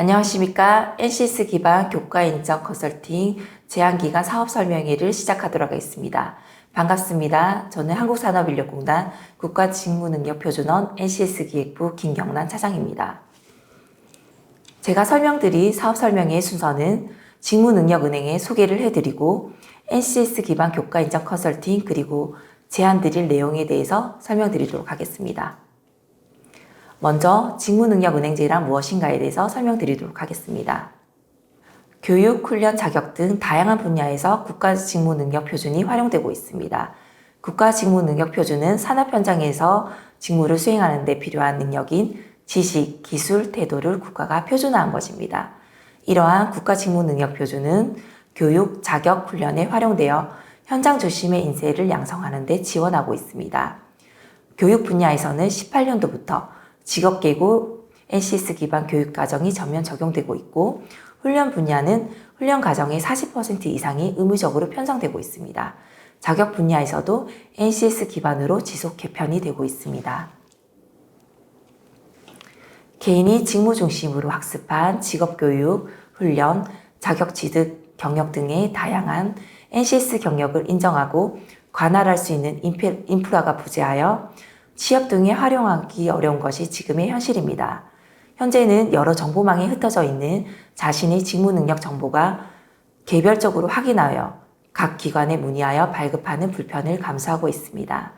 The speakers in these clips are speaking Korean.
안녕하십니까. NCS 기반 교과 인정 컨설팅 제한기간 사업설명회를 시작하도록 하겠습니다. 반갑습니다. 저는 한국산업인력공단 국가직무능력표준원 NCS 기획부 김경란 차장입니다. 제가 설명드릴 사업설명회 순서는 직무능력은행에 소개를 해드리고 NCS 기반 교과 인정 컨설팅 그리고 제안드릴 내용에 대해서 설명드리도록 하겠습니다. 먼저 직무능력은행제란 무엇인가에 대해서 설명드리도록 하겠습니다. 교육, 훈련, 자격 등 다양한 분야에서 국가직무능력표준이 활용되고 있습니다. 국가직무능력표준은 산업 현장에서 직무를 수행하는 데 필요한 능력인 지식, 기술, 태도를 국가가 표준화한 것입니다. 이러한 국가직무능력표준은 교육, 자격, 훈련에 활용되어 현장 중심의 인재를 양성하는 데 지원하고 있습니다. 교육 분야에서는 18년도부터 직업계고 NCS 기반 교육과정이 전면 적용되고 있고 훈련 분야는 훈련 과정의 40% 이상이 의무적으로 편성되고 있습니다. 자격 분야에서도 NCS 기반으로 지속 개편이 되고 있습니다. 개인이 직무 중심으로 학습한 직업교육, 훈련, 자격 취득, 경력 등의 다양한 NCS 경력을 인정하고 관할할 수 있는 인프라가 부재하여 취업 등에 활용하기 어려운 것이 지금의 현실입니다. 현재는 여러 정보망에 흩어져 있는 자신의 직무 능력 정보가 개별적으로 확인하여 각 기관에 문의하여 발급하는 불편을 감수하고 있습니다.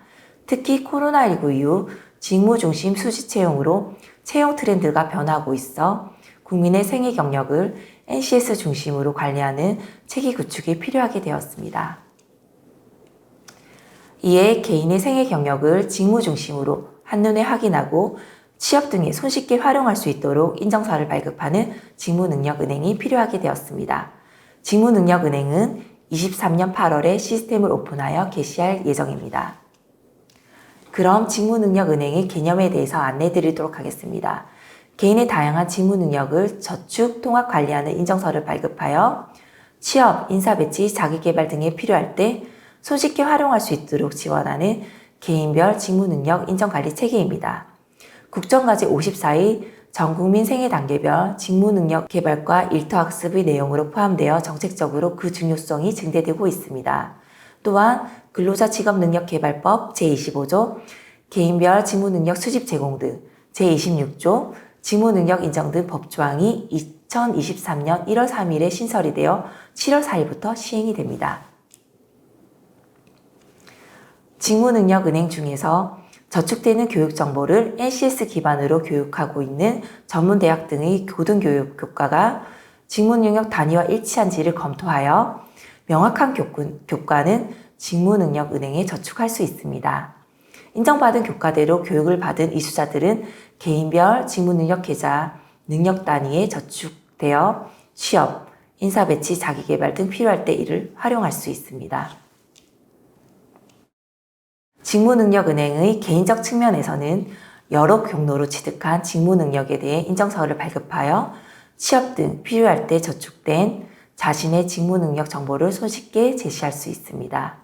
특히 코로나19 이후 직무 중심 수시 채용으로 채용 트렌드가 변화하고 있어 국민의 생애 경력을 NCS 중심으로 관리하는 체계 구축이 필요하게 되었습니다. 이에 개인의 생애 경력을 직무 중심으로 한눈에 확인하고 취업 등에 손쉽게 활용할 수 있도록 인정서를 발급하는 직무능력은행이 필요하게 되었습니다. 직무능력은행은 23년 8월에 시스템을 오픈하여 개시할 예정입니다. 그럼 직무능력은행의 개념에 대해서 안내해 드리도록 하겠습니다. 개인의 다양한 직무능력을 저축, 통합 관리하는 인정서를 발급하여 취업, 인사배치, 자기개발 등에 필요할 때 손쉽게 활용할 수 있도록 지원하는 개인별 직무능력 인정관리 체계입니다. 국정과제 54의 전국민 생애단계별 직무능력 개발과 일터학습의 내용으로 포함되어 정책적으로 그 중요성이 증대되고 있습니다. 또한 근로자 직업능력개발법 제25조, 개인별 직무능력 수집 제공 등 제26조, 직무능력 인정 등 법조항이 2023년 1월 3일에 신설이 되어 7월 4일부터 시행이 됩니다. 직무능력은행 중에서 저축되는 교육 정보를 NCS 기반으로 교육하고 있는 전문대학 등의 고등교육 교과가 직무능력 단위와 일치한지를 검토하여 명확한 교과는 직무능력은행에 저축할 수 있습니다. 인정받은 교과대로 교육을 받은 이수자들은 개인별 직무능력 계좌 능력 단위에 저축되어 취업, 인사배치, 자기개발 등 필요할 때 이를 활용할 수 있습니다. 직무능력은행의 개인적 측면에서는 여러 경로로 취득한 직무능력에 대해 인정서를 발급하여 취업 등 필요할 때 저축된 자신의 직무능력 정보를 손쉽게 제시할 수 있습니다.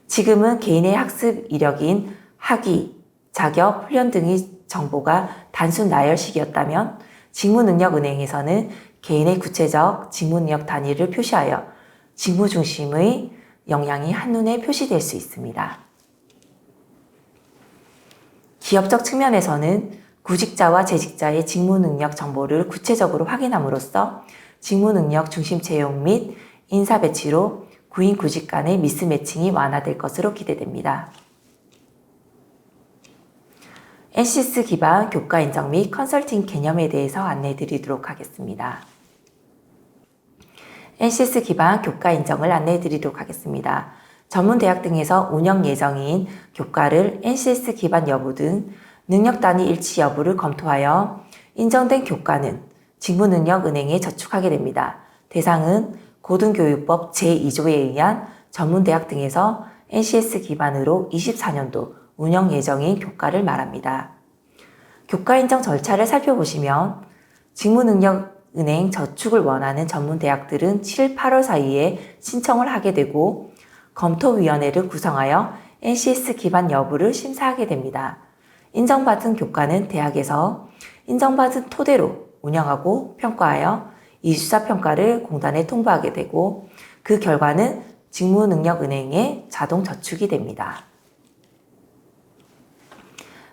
지금은 개인의 학습 이력인 학위, 자격, 훈련 등의 정보가 단순 나열식이었다면 직무능력은행에서는 개인의 구체적 직무능력 단위를 표시하여 직무 중심의 역량이 한눈에 표시될 수 있습니다. 기업적 측면에서는 구직자와 재직자의 직무능력 정보를 구체적으로 확인함으로써 직무능력 중심 채용 및 인사 배치로 구인 구직 간의 미스매칭이 완화될 것으로 기대됩니다. NCS 기반 교과 인정 및 컨설팅 개념에 대해서 안내해 드리도록 하겠습니다. NCS 기반 교과 인정을 안내해 드리도록 하겠습니다. 전문대학 등에서 운영 예정인 교과를 NCS 기반 여부 등 능력 단위 일치 여부를 검토하여 인정된 교과는 직무능력은행에 저축하게 됩니다. 대상은 고등교육법 제2조에 의한 전문대학 등에서 NCS 기반으로 24년도 운영 예정인 교과를 말합니다. 교과 인정 절차를 살펴보시면 직무능력은행 저축을 원하는 전문대학들은 7, 8월 사이에 신청을 하게 되고 검토위원회를 구성하여 NCS 기반 여부를 심사하게 됩니다. 인정받은 교과는 대학에서 인정받은 토대로 운영하고 평가하여 이수사 평가를 공단에 통보하게 되고 그 결과는 직무능력은행에 자동 저축이 됩니다.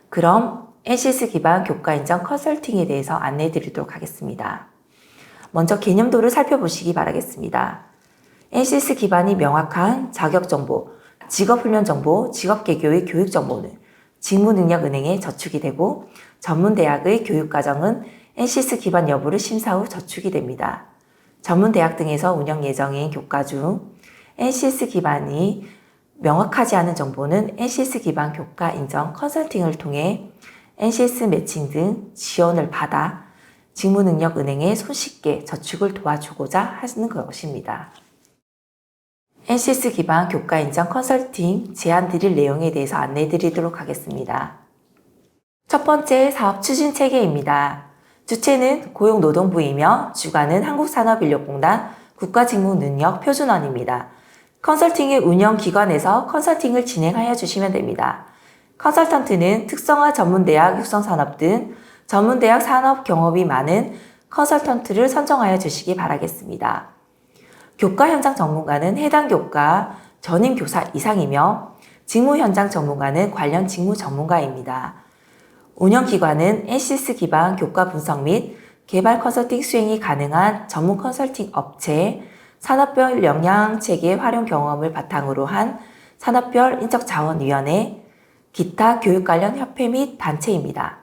그럼 NCS 기반 교과 인정 컨설팅에 대해서 안내해 드리도록 하겠습니다. 먼저 개념도를 살펴보시기 바라겠습니다. NCS 기반이 명확한 자격정보, 직업훈련정보, 직업개교의 교육정보는 직무능력은행에 저축이 되고 전문대학의 교육과정은 NCS 기반 여부를 심사 후 저축이 됩니다. 전문대학 등에서 운영 예정인 교과 중 NCS 기반이 명확하지 않은 정보는 NCS 기반 교과 인정 컨설팅을 통해 NCS 매칭 등 지원을 받아 직무능력은행에 손쉽게 저축을 도와주고자 하는 것입니다. NCS 기반 교과 인정 컨설팅 제안 드릴 내용에 대해서 안내해 드리도록 하겠습니다. 첫 번째 사업 추진 체계입니다. 주체는 고용노동부이며 주관은 한국산업인력공단 국가직무능력표준원입니다. 컨설팅의 운영기관에서 컨설팅을 진행하여 주시면 됩니다. 컨설턴트는 특성화 전문대학 육성산업 등 전문대학 산업 경험이 많은 컨설턴트를 선정하여 주시기 바라겠습니다. 교과 현장 전문가는 해당 교과 전임 교사 이상이며 직무 현장 전문가는 관련 직무 전문가입니다. 운영기관은 NCS 기반 교과 분석 및 개발 컨설팅 수행이 가능한 전문 컨설팅 업체, 산업별 역량체계 활용 경험을 바탕으로 한 산업별 인적자원위원회, 기타 교육 관련 협회 및 단체입니다.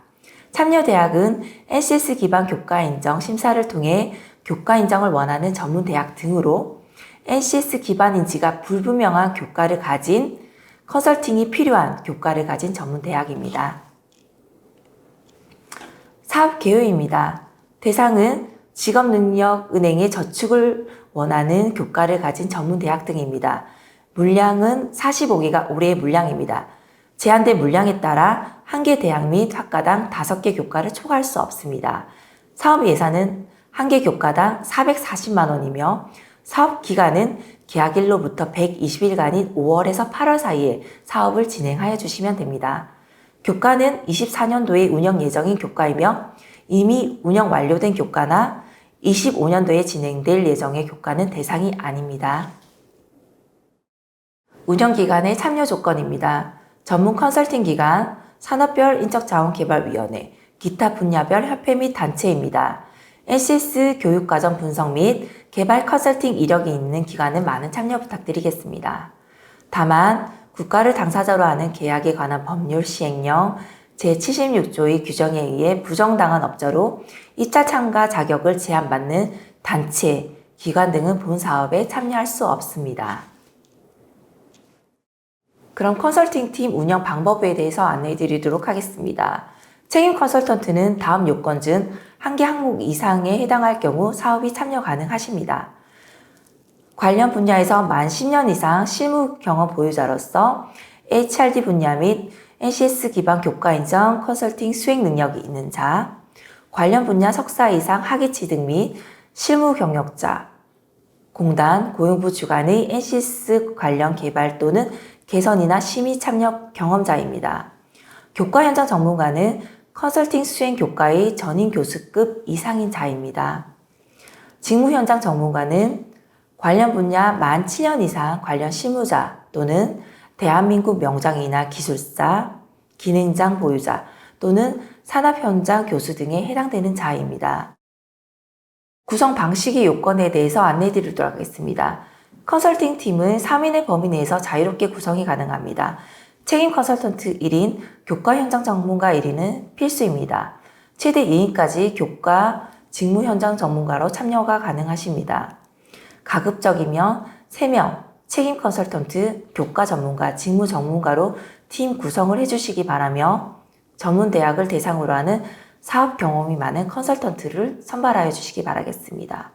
참여대학은 NCS 기반 교과 인정 심사를 통해 교과 인정을 원하는 전문대학 등으로 NCS 기반 인지가 불분명한 교과를 가진 컨설팅이 필요한 교과를 가진 전문대학입니다. 사업 개요입니다. 대상은 직업능력은행에 저축을 원하는 교과를 가진 전문대학 등입니다. 물량은 45개가 올해의 물량입니다. 제한된 물량에 따라 한 개 대학 및 학과당 5개 교과를 초과할 수 없습니다. 사업 예산은 한 개 교과당 440만 원이며 사업 기간은 계약일로부터 120일간인 5월에서 8월 사이에 사업을 진행하여 주시면 됩니다. 교과는 24년도에 운영 예정인 교과이며 이미 운영 완료된 교과나 25년도에 진행될 예정의 교과는 대상이 아닙니다. 운영기관의 참여 조건입니다. 전문 컨설팅 기관, 산업별 인적자원개발위원회, 기타 분야별 협회 및 단체입니다. NCS 교육과정 분석 및 개발 컨설팅 이력이 있는 기관은 많은 참여 부탁드리겠습니다. 다만 국가를 당사자로 하는 계약에 관한 법률 시행령 제76조의 규정에 의해 부정당한 업자로 입찰 참가 자격을 제한받는 단체, 기관 등은 본 사업에 참여할 수 없습니다. 그럼 컨설팅 팀 운영 방법에 대해서 안내해 드리도록 하겠습니다. 책임 컨설턴트는 다음 요건 중 한 개 항목 이상에 해당할 경우 사업이 참여 가능하십니다. 관련 분야에서 만 10년 이상 실무 경험 보유자로서 HRD 분야 및 NCS 기반 교과 인정 컨설팅 수행 능력이 있는 자, 관련 분야 석사 이상 학위 취득 및 실무 경력자, 공단, 고용부 주관의 NCS 관련 개발 또는 개선이나 심의 참여 경험자입니다. 교과 현장 전문가는 컨설팅 수행 교과의 전임 교수급 이상인 자입니다. 직무 현장 전문가는 관련 분야 만 7년 이상 관련 실무자 또는 대한민국 명장이나 기술사, 기능장 보유자 또는 산업 현장 교수 등에 해당되는 자입니다. 구성 방식의 요건에 대해서 안내해 드리도록 하겠습니다. 컨설팅 팀은 3인의 범위 내에서 자유롭게 구성이 가능합니다. 책임 컨설턴트 1인, 교과 현장 전문가 1인은 필수입니다. 최대 2인까지 교과 직무 현장 전문가로 참여가 가능하십니다. 가급적이면 3명, 책임 컨설턴트, 교과 전문가, 직무 전문가로 팀 구성을 해주시기 바라며 전문대학을 대상으로 하는 사업 경험이 많은 컨설턴트를 선발하여 주시기 바라겠습니다.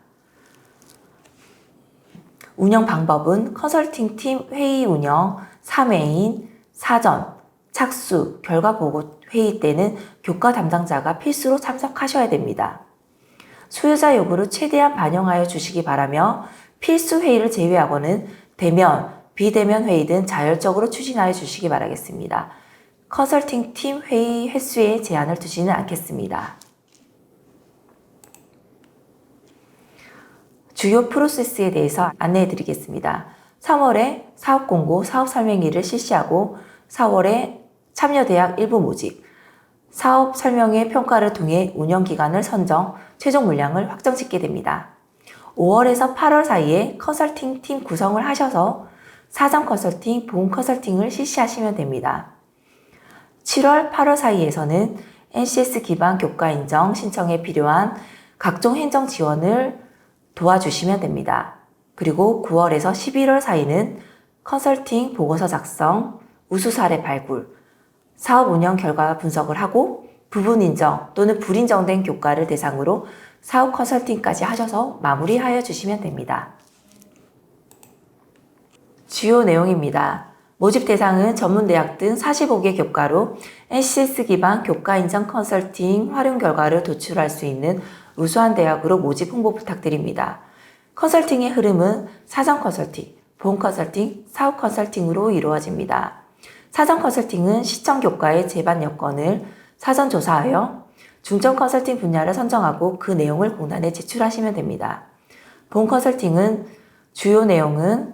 운영 방법은 컨설팅 팀 회의 운영, 3회인, 사전, 착수, 결과 보고 회의 때는 교과 담당자가 필수로 참석하셔야 됩니다. 수요자 요구를 최대한 반영하여 주시기 바라며 필수 회의를 제외하고는 대면, 비대면 회의 등 자율적으로 추진하여 주시기 바라겠습니다. 컨설팅 팀 회의 횟수에 제한을 두지는 않겠습니다. 주요 프로세스에 대해서 안내해 드리겠습니다. 3월에 사업 공고, 사업 설명회를 실시하고 4월에 참여대학 일부 모집, 사업 설명회 평가를 통해 운영기간을 선정, 최종 물량을 확정짓게 됩니다. 5월에서 8월 사이에 컨설팅 팀 구성을 하셔서 사전 컨설팅, 보험 컨설팅을 실시하시면 됩니다. 7월, 8월 사이에서는 NCS 기반 교과 인정 신청에 필요한 각종 행정 지원을 도와주시면 됩니다. 그리고 9월에서 11월 사이는 컨설팅 보고서 작성, 우수 사례 발굴, 사업 운영 결과 분석을 하고 부분 인정 또는 불인정된 교과를 대상으로 사업 컨설팅까지 하셔서 마무리하여 주시면 됩니다. 주요 내용입니다. 모집 대상은 전문대학 등 45개 교과로 NCS 기반 교과 인정 컨설팅 활용 결과를 도출할 수 있는 우수한 대학으로 모집 홍보 부탁드립니다. 컨설팅의 흐름은 사전 컨설팅, 보험 컨설팅, 사업 컨설팅으로 이루어집니다. 사전 컨설팅은 시청 교과의 제반 여건을 사전 조사하여 중점 컨설팅 분야를 선정하고 그 내용을 공단에 제출하시면 됩니다. 보험 컨설팅은 주요 내용은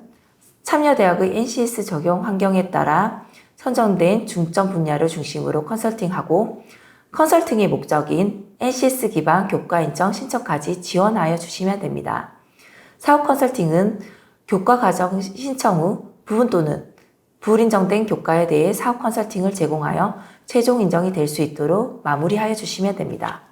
참여대학의 NCS 적용 환경에 따라 선정된 중점 분야를 중심으로 컨설팅하고 컨설팅의 목적인 NCS 기반 교과 인정 신청까지 지원하여 주시면 됩니다. 사업 컨설팅은 교과 과정 신청 후 부분 또는 불인정된 교과에 대해 사업 컨설팅을 제공하여 최종 인정이 될 수 있도록 마무리하여 주시면 됩니다.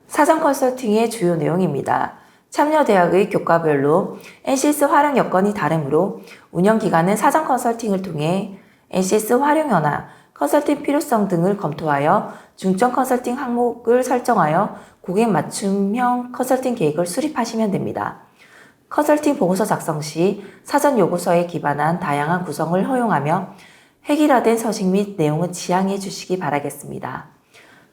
사전 컨설팅의 주요 내용입니다. 참여대학의 교과별로 NCS 활용 여건이 다르므로 운영기간은 사전 컨설팅을 통해 NCS 활용 현황, 컨설팅 필요성 등을 검토하여 중점 컨설팅 항목을 설정하여 고객 맞춤형 컨설팅 계획을 수립하시면 됩니다. 컨설팅 보고서 작성 시 사전 요구서에 기반한 다양한 구성을 허용하며 획일화된 서식 및 내용은 지양해 주시기 바라겠습니다.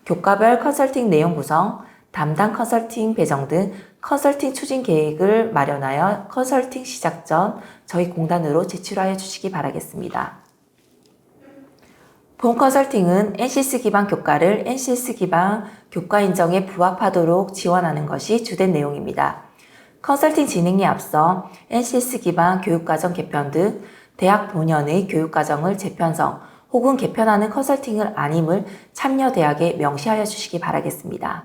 교과별 컨설팅 내용 구성, 담당 컨설팅 배정 등 컨설팅 추진 계획을 마련하여 컨설팅 시작 전 저희 공단으로 제출하여 주시기 바라겠습니다. 보험 컨설팅은 NCS 기반 교과를 NCS 기반 교과 인정에 부합하도록 지원하는 것이 주된 내용입니다. 컨설팅 진행에 앞서 NCS 기반 교육과정 개편 등 대학 본연의 교육과정을 재편성 혹은 개편하는 컨설팅을 아님을 참여대학에 명시하여 주시기 바라겠습니다.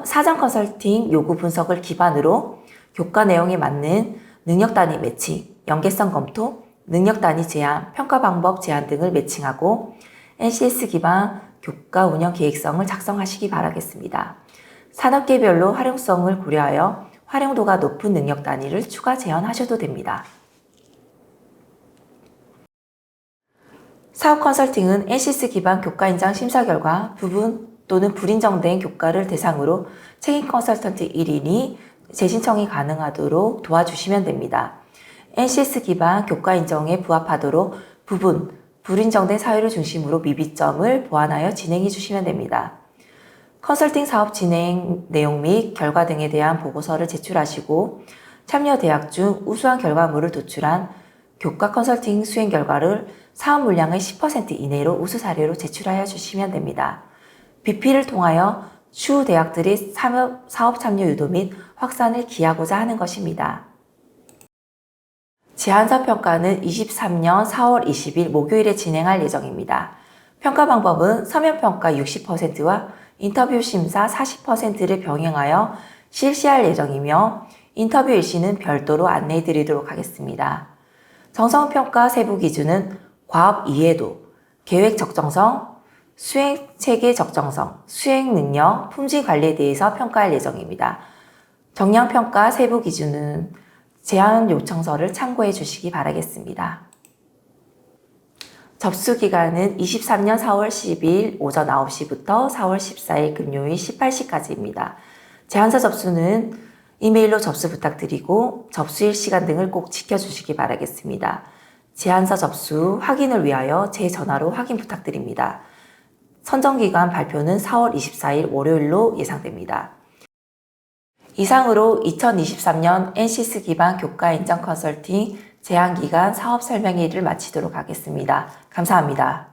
사전 컨설팅 요구 분석을 기반으로 교과 내용에 맞는 능력 단위 매칭, 연계성 검토, 능력 단위 제한, 평가 방법 제한 등을 매칭하고 NCS 기반 교과 운영 계획성을 작성하시기 바라겠습니다. 산업계별로 활용성을 고려하여 활용도가 높은 능력 단위를 추가 제한하셔도 됩니다. 사업 컨설팅은 NCS 기반 교과 인정 심사 결과 부분 또는 불인정된 교과를 대상으로 책임 컨설턴트 1인이 재신청이 가능하도록 도와주시면 됩니다. NCS 기반 교과 인정에 부합하도록 부분, 불인정된 사유를 중심으로 미비점을 보완하여 진행해 주시면 됩니다. 컨설팅 사업 진행 내용 및 결과 등에 대한 보고서를 제출하시고 참여 대학 중 우수한 결과물을 도출한 교과 컨설팅 수행 결과를 사업 물량의 10% 이내로 우수 사례로 제출하여 주시면 됩니다. BP를 통하여 추후 대학들의 사업 참여 유도 및 확산을 기하고자 하는 것입니다. 제안서 평가는 23년 4월 20일 목요일에 진행할 예정입니다. 평가 방법은 서면평가 60%와 인터뷰 심사 40%를 병행하여 실시할 예정이며 인터뷰 일시는 별도로 안내해 드리도록 하겠습니다. 정성평가 세부 기준은 과업 이해도, 계획 적정성, 수행 체계 적정성, 수행 능력, 품질 관리에 대해서 평가할 예정입니다. 정량평가 세부 기준은 제안 요청서를 참고해 주시기 바라겠습니다. 접수 기간은 23년 4월 10일 오전 9시부터 4월 14일 금요일 18시까지입니다. 제안서 접수는 이메일로 접수 부탁드리고 접수일 시간 등을 꼭 지켜주시기 바라겠습니다. 제안서 접수 확인을 위하여 제 전화로 확인 부탁드립니다. 선정기간 발표는 4월 24일 월요일로 예상됩니다. 이상으로 2023년 NCS 기반 교과 인정 컨설팅 제한기간 사업 설명회를 마치도록 하겠습니다. 감사합니다.